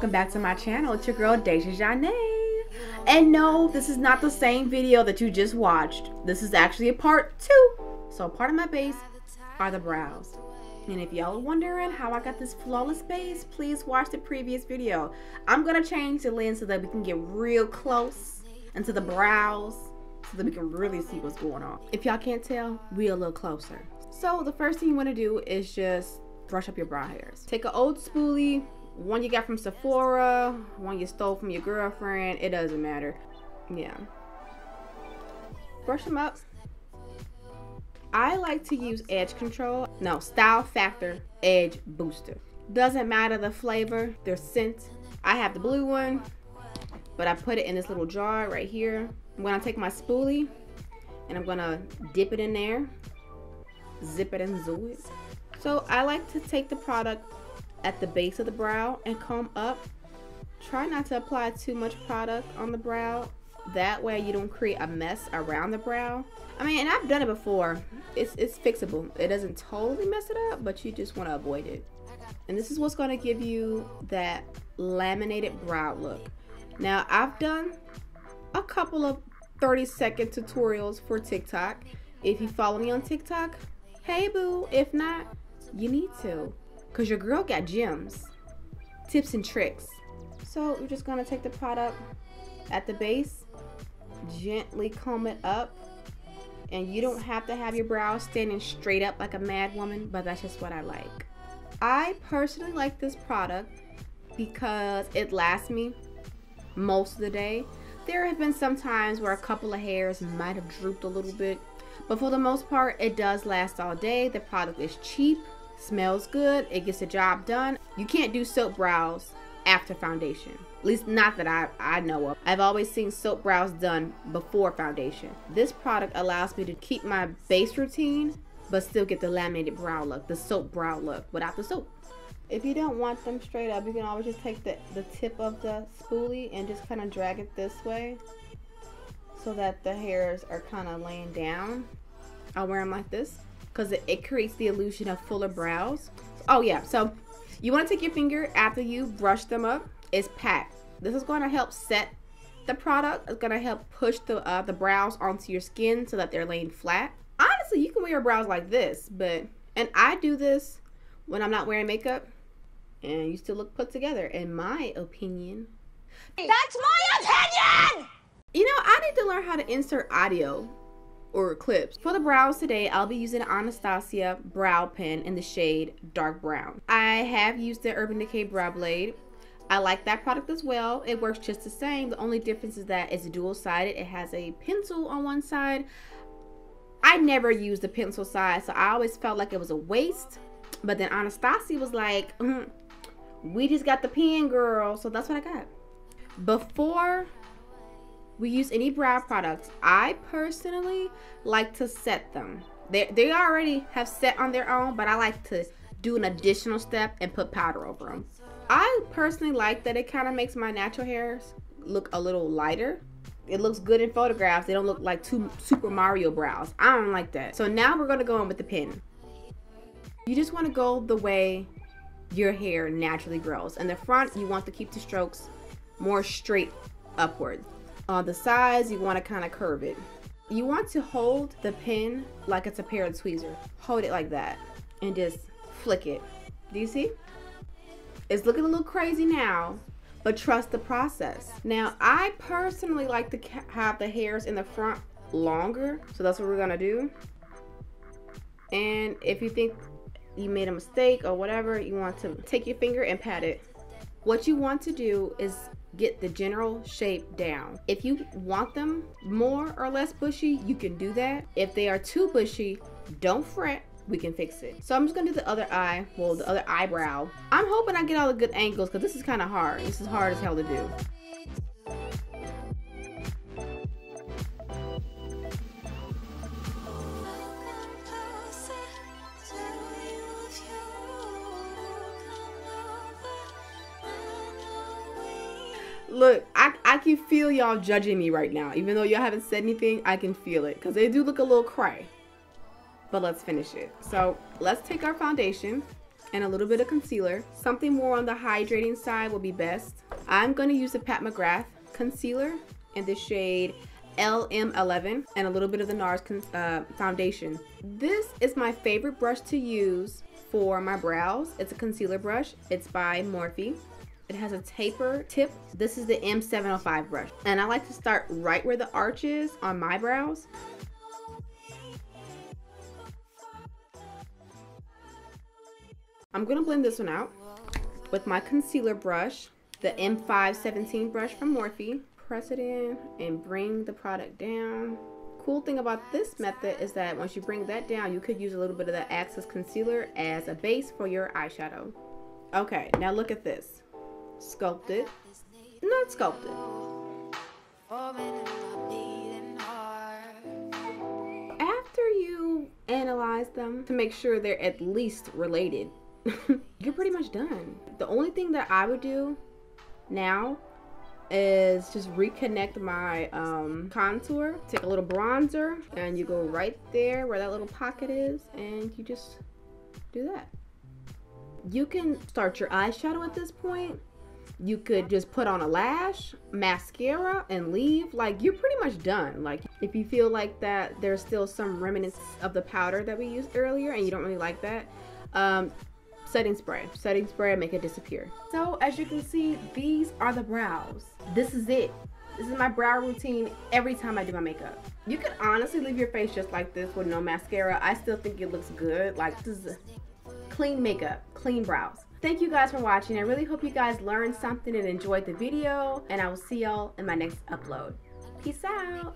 welcome back to my channel. It's your girl Deja Janae. And no, this is not the same video that you just watched. This is actually a part 2. So part of my base are the brows. And if y'all are wondering how I got this flawless base, please watch the previous video. I'm gonna change the lens so that we can get real close into the brows so that we can really see what's going on. If y'all can't tell, we're a little closer. So the first thing you want to do is just brush up your brow hairs. Take an old spoolie, one you got from Sephora, one you stole from your girlfriend, it doesn't matter. Yeah. Brush them up. I like to use Edge Control. No, Style Factor Edge Booster. Doesn't matter the flavor, their scent. I have the blue one, but I put it in this little jar right here. I'm gonna take my spoolie and I'm gonna dip it in there. Zip it and zoo it. So I like to take the product at the base of the brow and comb up. Try not to apply too much product on the brow. That way you don't create a mess around the brow. I mean, and I've done it before. It's fixable. It doesn't totally mess it up, but you just want to avoid it. And this is what's going to give you that laminated brow look. Now, I've done a couple of 30-second tutorials for TikTok. If you follow me on TikTok, hey boo. If not, you need to, because your girl got gems, tips and tricks. So we're just going to take the product at the base, gently comb it up. And you don't have to have your brows standing straight up like a mad woman, but that's just what I like. I personally like this product because it lasts me most of the day. There have been some times where a couple of hairs might have drooped a little bit, but for the most part, it does last all day. The product is cheap, smells good, it gets the job done. You can't do soap brows after foundation. At least not that I know of. I've always seen soap brows done before foundation. This product allows me to keep my base routine, but still get the laminated brow look, the soap brow look without the soap. If you don't want them straight up, you can always just take the tip of the spoolie and just kind of drag it this way so that the hairs are kind of laying down. I'll wear them like this because it creates the illusion of fuller brows. Oh yeah, so you want to take your finger after you brush them up. It's pat. This is going to help set the product. It's going to help push the brows onto your skin so that they're laying flat. Honestly, you can wear your brows like this, and I do this when I'm not wearing makeup, and you still look put together, in my opinion. That's my opinion! You know, I need to learn how to insert audio or clips. For the brows today, I'll be using Anastasia brow pen in the shade dark brown. I have used the Urban Decay brow blade. I like that product as well. It works just the same. The only difference is that it's dual-sided. It has a pencil on one side. I never used the pencil side, so I always felt like it was a waste. But then Anastasia was like, we just got the pen, girl. So that's what I got. Before we use any brow products, I personally like to set them. They already have set on their own, but I like to do an additional step and put powder over them. I personally like that it kind of makes my natural hairs look a little lighter. It looks good in photographs. They don't look like two Super Mario brows. I don't like that. So now we're going to go in with the pen. You just want to go the way your hair naturally grows. In the front, you want to keep the strokes more straight upward. On the sides, you want to kind of curve it. You want to hold the pen like it's a pair of tweezers. Hold it like that and just flick it. Do you see? It's looking a little crazy now, but trust the process. Now, I personally like to have the hairs in the front longer, so that's what we're gonna do. And if you think you made a mistake or whatever, you want to take your finger and pat it. What you want to do is get the general shape down. If you want them more or less bushy, you can do that. If they are too bushy, don't fret. We can fix it. So I'm just gonna do the other eye, well, the other eyebrow. I'm hoping I get all the good angles because this is kind of hard. This is hard as hell to do. Look, I can feel y'all judging me right now. Even though y'all haven't said anything, I can feel it because they do look a little cray. But let's finish it. So let's take our foundation and a little bit of concealer. Something more on the hydrating side will be best. I'm going to use the Pat McGrath concealer in the shade LM11 and a little bit of the NARS foundation. This is my favorite brush to use for my brows. It's a concealer brush. It's by Morphe. It has a taper tip. This is the M705 brush. And I like to start right where the arch is on my brows. I'm gonna blend this one out with my concealer brush, the M517 brush from Morphe. Press it in and bring the product down. Cool thing about this method is that once you bring that down, you could use a little bit of the Access concealer as a base for your eyeshadow. Okay, now look at this. Sculpted, not sculpted. After you analyze them to make sure they're at least related, you're pretty much done. The only thing that I would do now is just reconnect my contour. Take a little bronzer and you go right there where that little pocket is and you just do that. You can start your eyeshadow at this point. You could just put on a lash, mascara, and leave. Like, you're pretty much done. Like, if you feel like that there's still some remnants of the powder that we used earlier and you don't really like that, setting spray, make it disappear. So as you can see, these are the brows. This is it. This is my brow routine every time I do my makeup. You can honestly leave your face just like this with no mascara. I still think it looks good. Like, this is clean makeup, clean brows. Thank you guys for watching. I really hope you guys learned something and enjoyed the video, and I will see y'all in my next upload. Peace out.